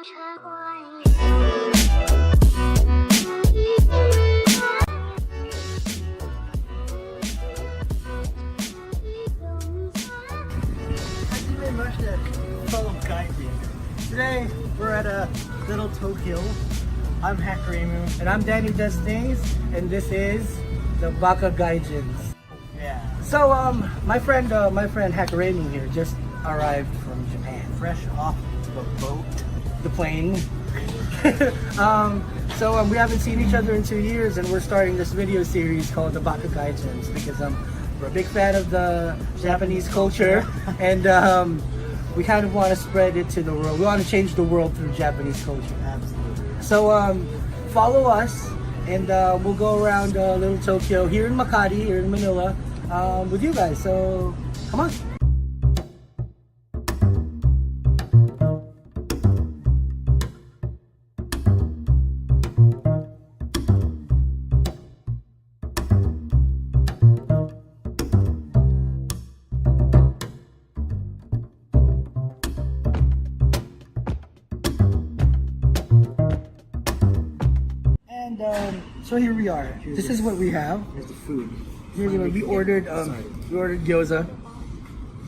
Fellow Gaijin. Today we're at a little Tokyo. I'm Hakaremu. And I'm Danny Destines, and this is the Baka Gaijins. Yeah. So my friend Hakaremu here just arrived from Japan, Fresh off the boat. the plane. So we haven't seen each other in 2 years, and we're starting this video series called the Baka Gaijins because we're a big fan of the Japanese culture, and we kind of want to spread it to the world. We want to change the world through Japanese culture. Absolutely. So follow us, and we'll go around little Tokyo here in Makati, here in Manila, with you guys. So come on. So here we are. This is what we have. Here's the food. Here we ordered gyoza.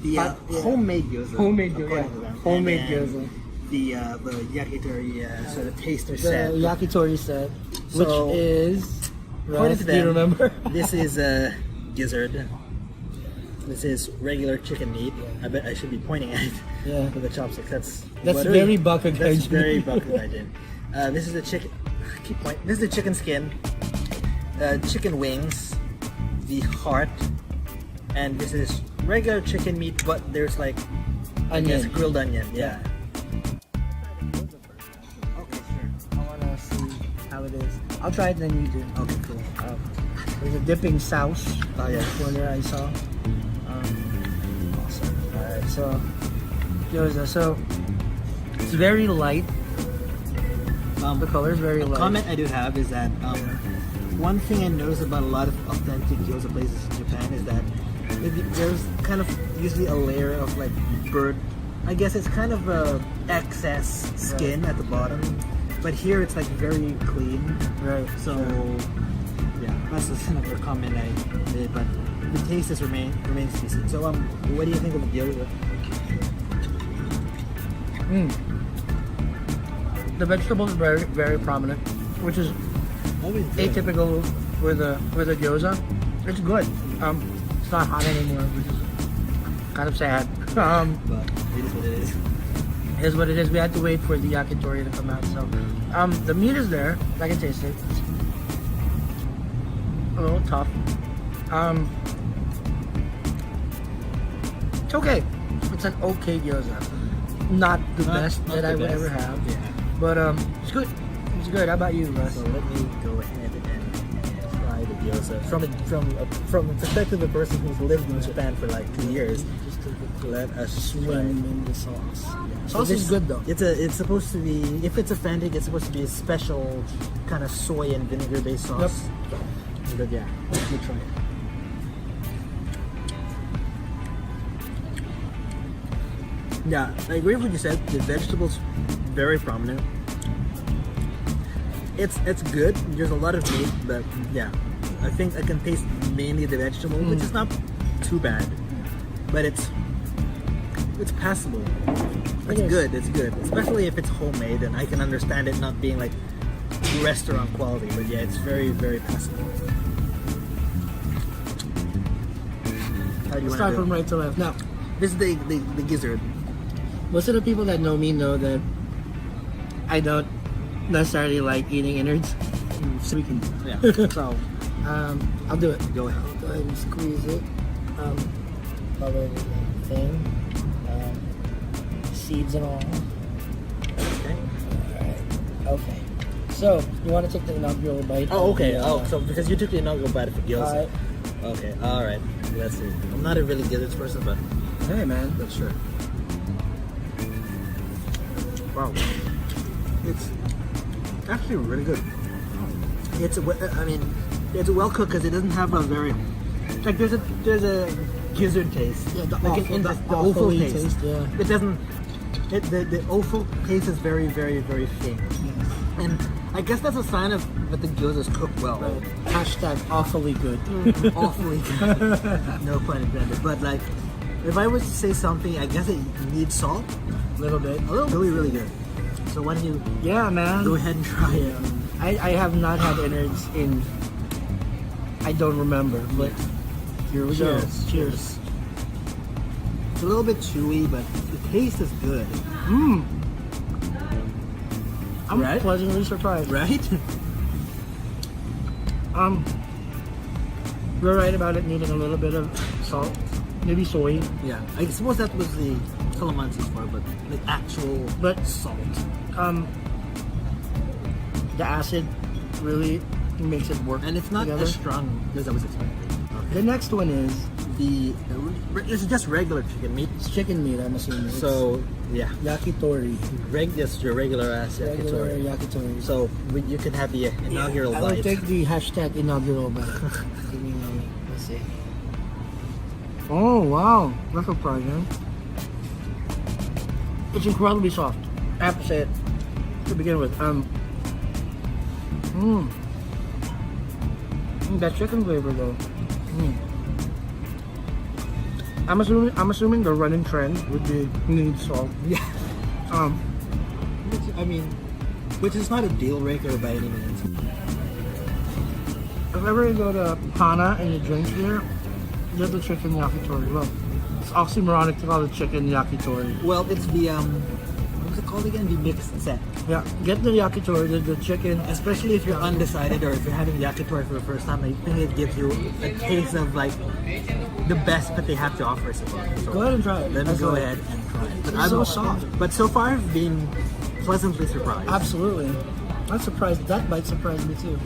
The homemade gyoza. Homemade gyoza. Homemade gyoza. The yakitori sort of taster The set. yakitori set, which So, is. According to Do you them, remember? This is a gizzard. This is regular chicken meat. I bet I should be pointing at it Yeah. with the chopsticks. That's very Baka That's Gaijin. very Baka Gaijin. This is the chicken. Keep pointing. This is the chicken skin, chicken wings, the heart, and this is regular chicken meat, but there's like Onion. grilled onion. Yeah. Okay, sure. I want to see how it is. I'll try it, then you do. Okay, cool. There's a dipping sauce. Oh yeah. Corner I saw. Awesome. Alright, so gyoza. So it's very light. The color is very light. Comment I do have is that one thing I notice about a lot of authentic gyoza places in Japan is that there's kind of usually a layer of like bird. I guess it's kind of a excess skin at the bottom, but here it's like very clean. Right. So yeah, that's another comment I did, but the taste is remains to be seen. So what do you think of the gyoza? The vegetables are very, very prominent, which is atypical with a gyoza. It's good. It's not hot anymore, which is kind of sad. But it is what it is. It is what it is. We had to wait for the yakitori to come out. So the meat is there. I can taste it. It's a little tough. It's okay. It's an okay gyoza. Not the best not that the I would best. ever have. Yeah. But it's good. It's good. How about you, Russ? So let me go ahead and try the gyoza from the perspective of a person who's lived in Japan for like 2 years. Just take a Let us swim try. in the sauce. So Sauce is good though. It's supposed to be, if it's authentic, it's supposed to be a special kind of soy and vinegar based sauce. But yeah, let me try it. Yeah, I agree with what you said. The vegetables very prominent. It's good. There's a lot of meat, but yeah, I think I can taste mainly the vegetable, which is not too bad, but it's passable. It's good. It's good, especially if it's homemade, and I can understand it not being like restaurant quality. But yeah, it's very, very passable. How do you want Start to from do it? right to left. Now, This is the gizzard. most of the people that know me know that I don't necessarily like eating innards. So we can. Yeah. So I'll do it. go ahead. Go ahead and squeeze it. Follow the thing. Seeds and all. Okay. Alright. Okay. So, you want to take the inaugural bite? Oh, of okay. the, Oh, so because you took the inaugural bite of the gyoza. Alright. Okay. All right. Let's see. I'm not a really gizzards person, but Hey, man. but sure. Wow. It's actually really good. It's it's well cooked because it doesn't have a very like there's a gizzard taste. Yeah, the like awful, the awful awful taste. taste, yeah. It doesn't. The awful taste is very, very, very faint. And I guess that's a sign of that the gyoza is cooked well. Right. Hashtag awfully good. Awfully good. No pun intended. But like, if I was to say something, I guess it needs salt. A little bit. A little really, really good. So why don't you Yeah, man. go ahead and try it? I have not had innards in, I don't remember, but here we go. Cheers. Cheers. It's a little bit chewy, but the taste is good. I'm Right? pleasantly surprised. Right? You're right about it needing a little bit of salt, maybe soy, Yeah. I suppose that was the calamansi for, but the actual but salt. the acid really makes it work. And it's not together. as strong as I was expecting. The next one is It's just regular chicken meat. it's chicken meat. I'm assuming. It's So yeah, yakitori. just your regular ass Regular yakitori. yakitori. So you can have the inaugural I will bite. take the hashtag inaugural bite. Let's see. Oh wow, that's surprising. It's incredibly soft. I have to say it to begin with. That chicken flavor though. I'm assuming the running trend would be need salt. Yeah. Um, Which is not a deal breaker by any means. if ever you go to Hana and you drink here, get the chicken yakitori. Well, it's oxymoronic to call it chicken yakitori. Well, it's the what's it called again? The mixed set. Yeah, get the yakitori, the chicken. Especially if you're undecided or if you're having yakitori for the first time, I think it gives you a taste of like the best that they have to offer so far. So Go ahead and try it. let me That's go all. ahead and try it. But It's so soft. But so far, I've been pleasantly surprised. Absolutely. I'm surprised. That bite surprised me too.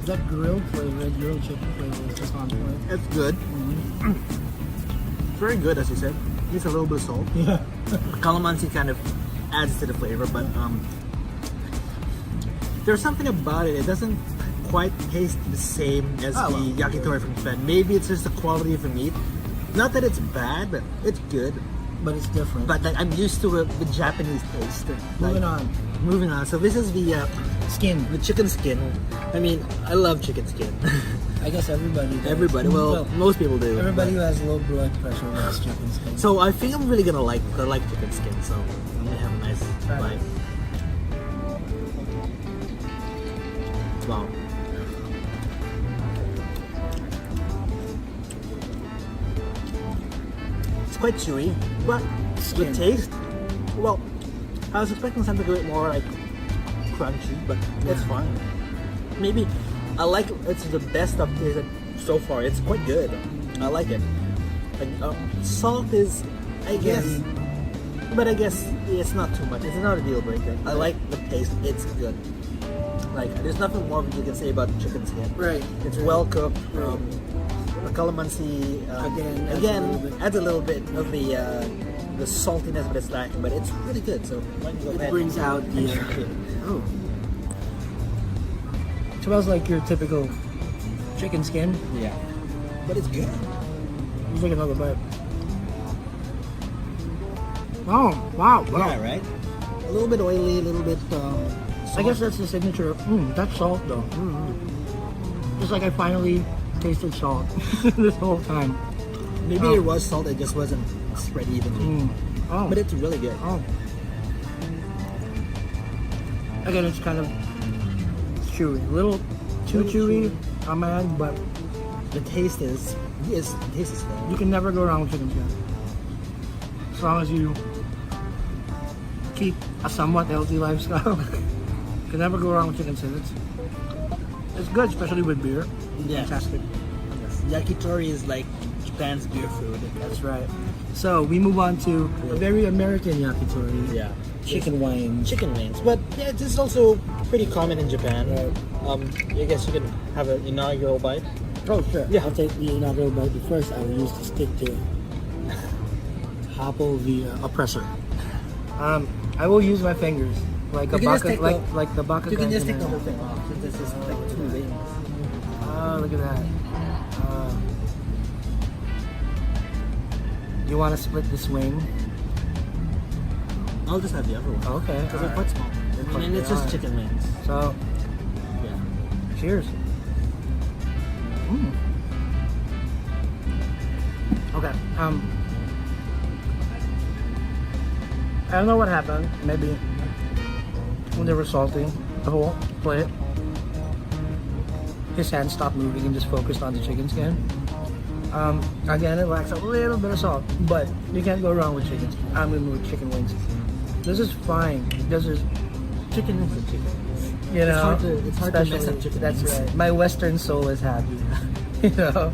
That grilled flavor, grilled chicken flavor is just on point. It's good. Very good, as you said. Needs a little bit of salt. Yeah. Calamansi kind of adds to the flavor, but there's something about it. It doesn't quite taste the same as the yakitori from Japan. Maybe it's just the quality of the meat. Not that it's bad, but it's good. But it's different. But like I'm used to the Japanese taste. Moving Like, on. Moving on. So this is the Skin. chicken skin. I mean, I love chicken skin. I guess everybody does. Everybody. Well, most people do. Everybody who but- has low blood pressure loves chicken skin. So I think I'm really gonna like chicken skin. So I'm gonna have a nice bite. Wow. It's quite chewy, but the Skin. taste. Well, I was expecting something a bit more like crunchy, but it's fine. Maybe I like it's the best I've tasted so far. It's quite good. I like it. Like salt is, I guess, but I guess it's not too much. It's not a deal breaker. I like the taste. It's good. Like there's nothing more you can say about chicken skin. Right. It's well cooked. The calamansi again adds a little bit of the saltiness, but it's lacking. But it's really good. So why don't you go It ahead brings and- out the. and try it. Oh. Smells like your typical chicken skin. Yeah, but it's good. You take another bite. Oh, wow. Yeah, right. A little bit oily, a little bit. I guess that's the signature. That's salt though. Just like I finally tasted salt this whole time. Maybe there was salt, it just wasn't spread evenly. Oh. But it's really good. Oh. Again, it's kind of chewy. A little too chewy on my end, but The taste is good. you can never go wrong with chicken skin. As long as you keep a somewhat healthy lifestyle. You can never go wrong with chicken skin. It's good, especially with beer. Yeah. Fantastic. Yes. Yakitori is like Japan's beer food. That's right. So we move on to a very American yakitori. Yeah. Chicken wings. Chicken wings. But yeah, this is also pretty common in Japan. Right. I guess you can have an inaugural bite. Oh, sure. Yeah. I'll take the inaugural bite, but first I will use the stick to hopple the oppressor. I will use my fingers like a You can just baka, take like the baka. You can just take Gaijin. the whole thing off since this is like 2 wings. Oh, look at that. You want to split this wing? I'll just have the other one. Okay. Because they're quite small. And it's just chicken wings. So, Yeah. cheers. Okay. I don't know what happened. Maybe when they were salting the whole plate, his hand stopped moving and just focused on the chicken skin. Again, it lacks a little bit of salt, but you can't go wrong with chicken. With chicken wings. This is fine. This is Chicken wings are chicken wings. you know. It's hard to mess up chicken That's wings. right. My Western soul is happy. You know.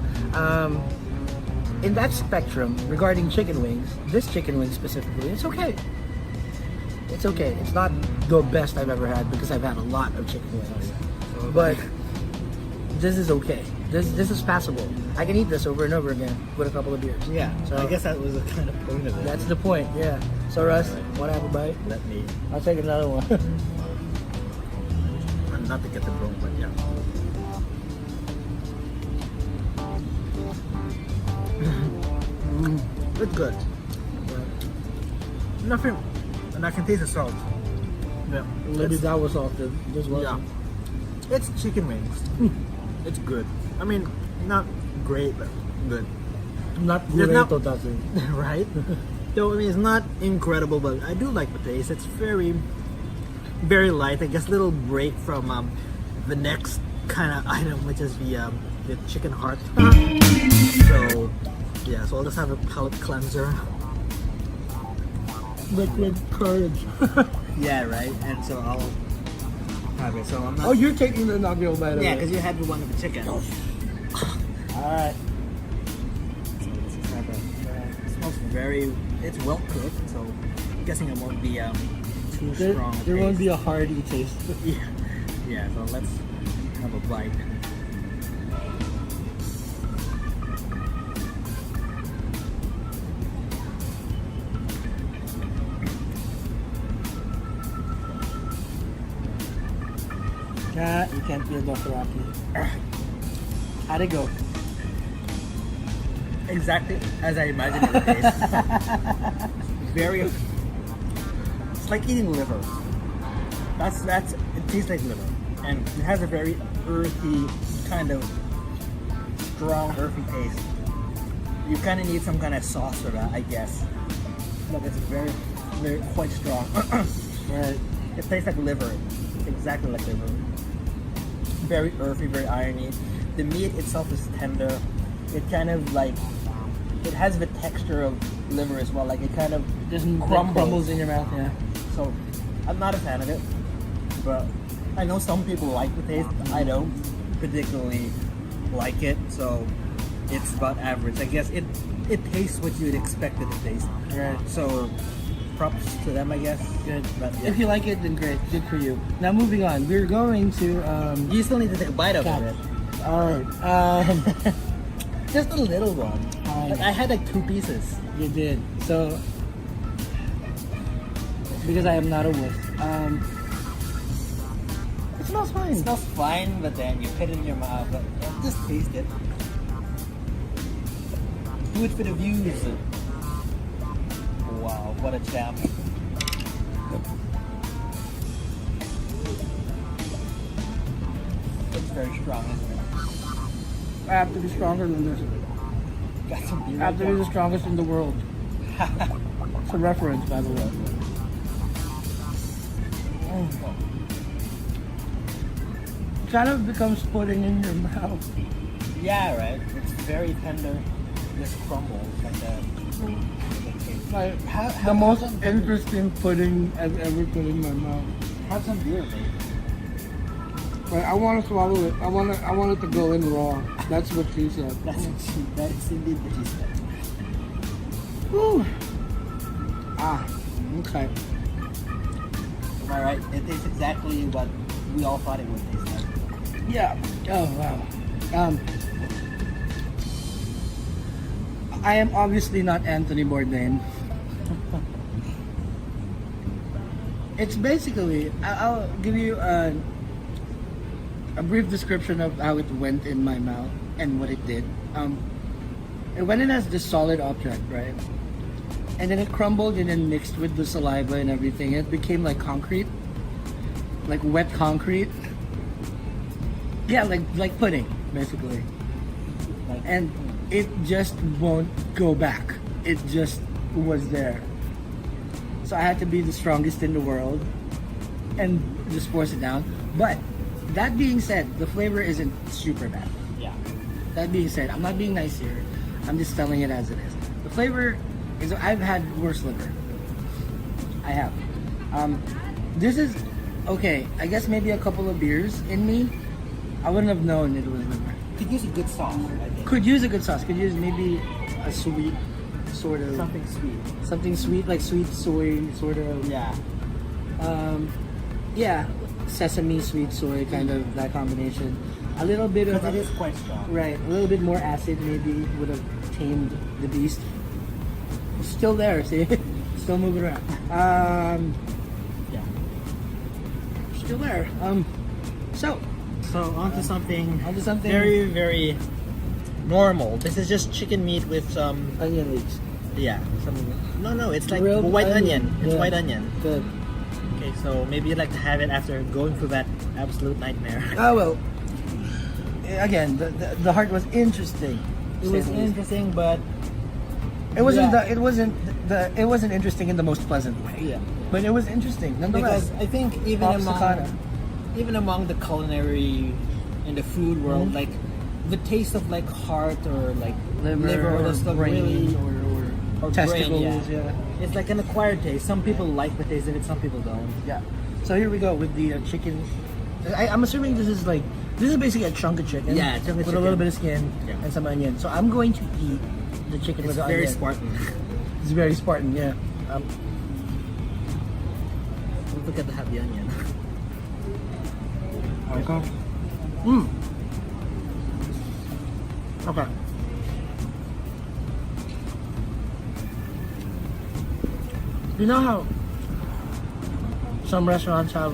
In that spectrum regarding chicken wings, this chicken wing specifically, it's okay. It's okay. It's not the best I've ever had because I've had a lot of chicken wings, but this is okay. This is passable. I can eat this over and over again with a couple of beers. Yeah. So I guess that was the kind of point of it. that's the point. Yeah. So Russ, want to have a bite? Let me. I'll take another one. Not to get the bone, but yeah. It's good. Nothing, and I can taste the salt. Yeah, Maybe that was salted. This yeah. wasn't. It's chicken wings. It's good. I mean, not great, but good. Not There's not- burrito doesn't. Right? So I mean, it's not incredible, but I do like the taste. It's very, very light. I guess a little break from the next kind of item, which is the chicken heart. So yeah, so I'll just have a palate cleanser. Liquid courage. Yeah, right. And so I'll have it. So I'm not. Oh, you're taking the inaugural bite of Yeah, it. because you had the one of the chicken. All right. So let's just have it. It smells very. It's well cooked, so I'm guessing it won't be too strong. There won't taste. be a hearty taste. Yeah. Yeah. So let's have a bite. You can't feel Dothraki. How'd it go? Exactly as I imagined it would taste. Very. It's like eating liver. That's. It tastes like liver, and it has a very earthy kind of strong earthy taste. You kind of need some kind of sauce for that, I guess. Look, it's very, very quite strong. Right. It tastes like liver. Exactly like liver. Very earthy, very irony. The meat itself is tender. It kind of like. It has the texture of liver as well. Like it kind of Just crumbles in your mouth, yeah. So I'm not a fan of it, but I know some people like the taste. I don't particularly like it, so it's about average. I guess it tastes what you'd expect it to taste. Right. So props to them, I guess. Good. But yeah. If you like it, then great. Good for you. Now moving on. We're going to You still need to take a bite of Cat. it. Alright. Just a little one. Fine. Like, I had like 2 pieces. You did. So because I am not a wuss. It smells fine. It smells fine, but then you put it in your mouth, but just taste it. Do it for the views. Wow, what a champ. It's very strong, isn't it? I have to be stronger than this. Got some beer I have to be right the strongest in the world. It's a reference, by the way. there. Kind of becomes pudding in your mouth. Yeah, right. It's very tender. Just crumbles like that. Like the most interesting pudding I've ever put in my mouth. Have some beer, mate. Like I want to swallow it. I want it to go in raw. That's what she said. That is indeed what she said. Whew. Ah, okay. Am I right? It tastes exactly what we all thought it would taste like. Yeah. Oh wow. I am obviously not Anthony Bourdain. It's basically. I'll give you a brief description of how it went in my mouth and what it did. It went in as this solid object, right? And then it crumbled and then mixed with the saliva and everything. It became like concrete, like wet concrete. Yeah, like pudding, basically. And it just won't go back. It just was there. So I had to be the strongest in the world and just force it down. But that being said, the flavor isn't super bad. Yeah. That being said, I'm not being nice here. I'm just telling it as it is. The flavor is, I've had worse liver. I have. This is okay. I guess maybe a couple of beers in me, I wouldn't have known it was liver. Could use a good sauce, I think. Could use a good sauce. Could use maybe a sweet sort of Something sweet. like sweet soy sort of. Yeah. Yeah, sesame, sweet soy, kind of that combination. A little bit of Because it is quite strong. right. A little bit more acid maybe would have tamed the beast. It's still there. See, still moving around. Yeah. Still there. So onto something very very normal. This is just chicken meat with some onion leeks. No, it's like Grilled white onion. onion. It's Yeah. white onion. Good. Okay, so maybe you'd like to have it after going through that absolute nightmare. Oh well. Again, the heart was interesting. It was interesting, but It wasn't. Yeah. It wasn't interesting in the most pleasant way. Yeah. But it was interesting nonetheless. because I think even among the culinary in the food world, Mhm. like the taste of like heart or like Liver or or stuff brain really or or testicles. brain, Yeah. It's like an acquired taste. Some people like the taste of it, some people don't. Yeah. So here we go with the chicken. I'm assuming this is basically a chunk of chicken. Yeah, chunk of with a chicken. little bit of skin Yeah. and some onion. So I'm going to eat the chicken It's with the very onion. Spartan. It's very Spartan. Yeah. Don't forget to have the onion. Okay. Okay. You know how some restaurants have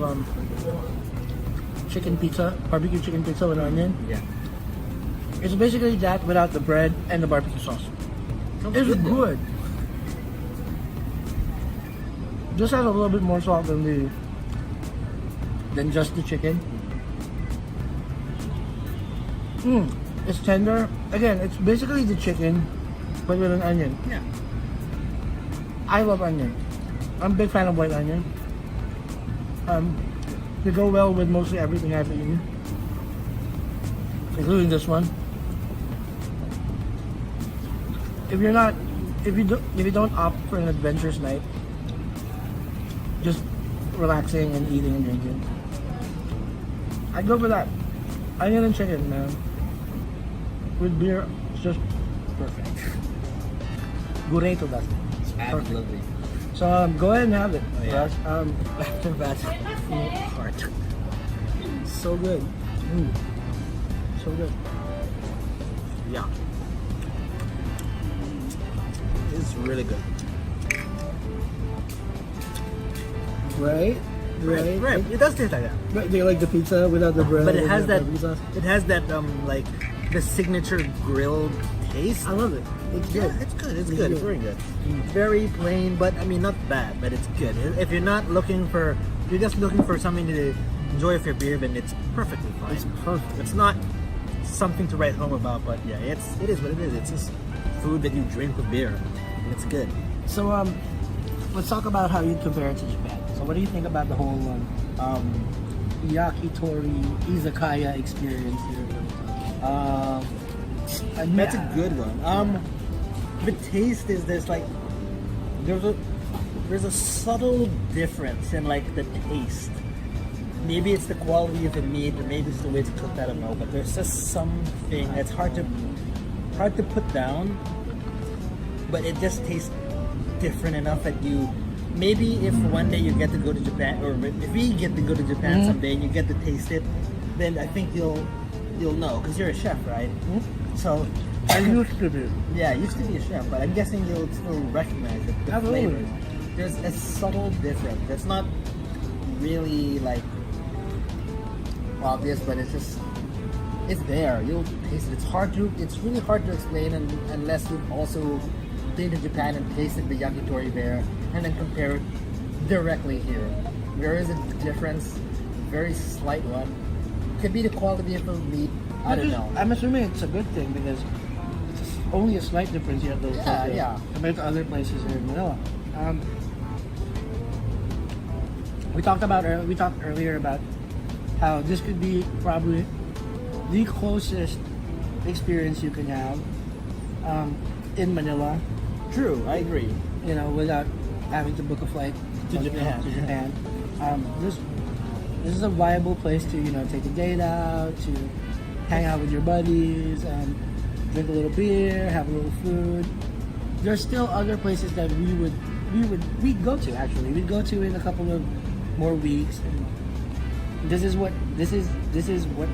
chicken pizza, barbecue chicken pizza with onion? Yeah. It's basically that without the bread and the barbecue sauce. It's though. good. Just has a little bit more salt than just the chicken. It's tender. Again, it's basically the chicken, but with an onion. Yeah. I love onion. I'm a big fan of white onion. They go well with mostly everything I've eaten, including this one. If you don't opt for an adventurous night, just relaxing and eating and drinking, I'd go for that. Onion and chicken, man. With beer, it's just perfect. Burrito, that's Absolutely. So go ahead and have it. Oh, yeah. Russ. After that, heart. So good. So good. Yeah. It's really good. Right? Right. It does taste like that. Right. Do you like the pizza without the bread? But it and has the that. barbecue sauce? It has that like the signature grilled taste. I love it. It's Yeah, good. it's good. It's It's good. good. It's very good. Very plain, but I mean not bad. But it's good. If you're not looking for, if you're just looking for something to enjoy with your beer, then it's perfectly fine. It's perfect. It's not something to write home about, but yeah, it is what it is. It's just food that you drink with beer, and it's good. So let's talk about how you compare it to Japan. So what do you think about the whole yakitori izakaya experience here? That's a good one. The taste is there's a subtle difference in like the taste. Maybe it's the quality of the meat, or maybe it's the way it's cooked. I don't know, but there's just something that's hard to put down. But it just tastes different enough that you. Maybe if one day you get to go to Japan, or if we get to go to Japan someday and you get to taste it, then I think you'll know, because you're a chef, right? So I used to be. yeah, I used to be a chef, but I'm guessing you'll still recognize it, the Absolutely. flavors. There's a subtle difference. It's not really like obvious, but it's just it's there. You'll taste it. It's really hard to explain unless you've also been to Japan and tasted the yakitori there and then compare it directly here. There is a difference, very slight one. Could be the quality of the meat. I don't know. I'm assuming it's a good thing because it's only a slight difference yet though. Yeah. Compared to other places here in Manila. We talked earlier about how this could be probably the closest experience you can have in Manila. True, I agree. You know, without having to book a flight To Japan. This is a viable place to take a date out, to hang out with your buddies, drink a little beer, have a little food. There's still other places that we'd go to actually. We'd go to in a couple of more weeks. And this is what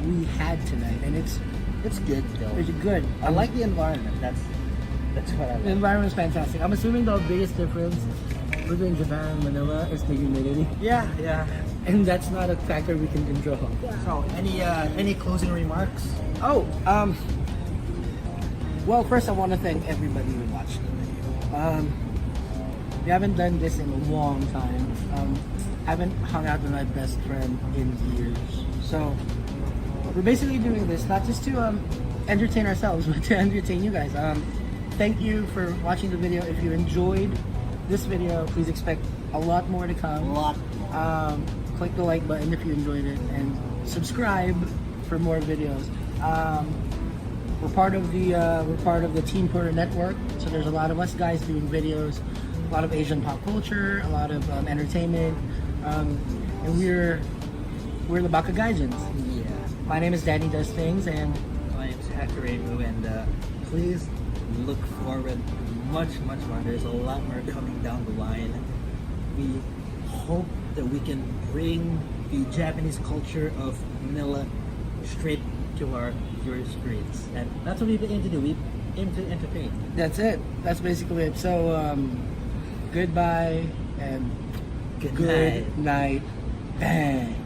we had tonight, and it's good though. it's good. I like the environment. That's what I The like. environment's fantastic. I'm assuming the biggest difference between Japan and Manila is the humidity, Yeah. and that's not a factor we can control. So, any closing remarks? Oh, well, first I want to thank everybody who watched the video. We haven't done this in a long time. Haven't hung out with my best friend in years. So, we're basically doing this not just to entertain ourselves, but to entertain you guys. Thank you for watching the video. If you enjoyed this video, please expect a lot more to come. A lot more. Click the like button if you enjoyed it, and subscribe for more videos. We're part of the Team Porter network, so there's a lot of us guys doing videos, a lot of Asian pop culture, a lot of entertainment, and we're the Baka Gaijins. Yeah. My name is Danny Does Things, and My name's Hakarebu, and please look forward much more. There's a lot more coming down the line. We hope that we can bring the Japanese culture of Manila straight to our your screens, and that's what we aim to do. We aim to entertain. that's it. That's basically it. So, goodbye and Good good night. Bang.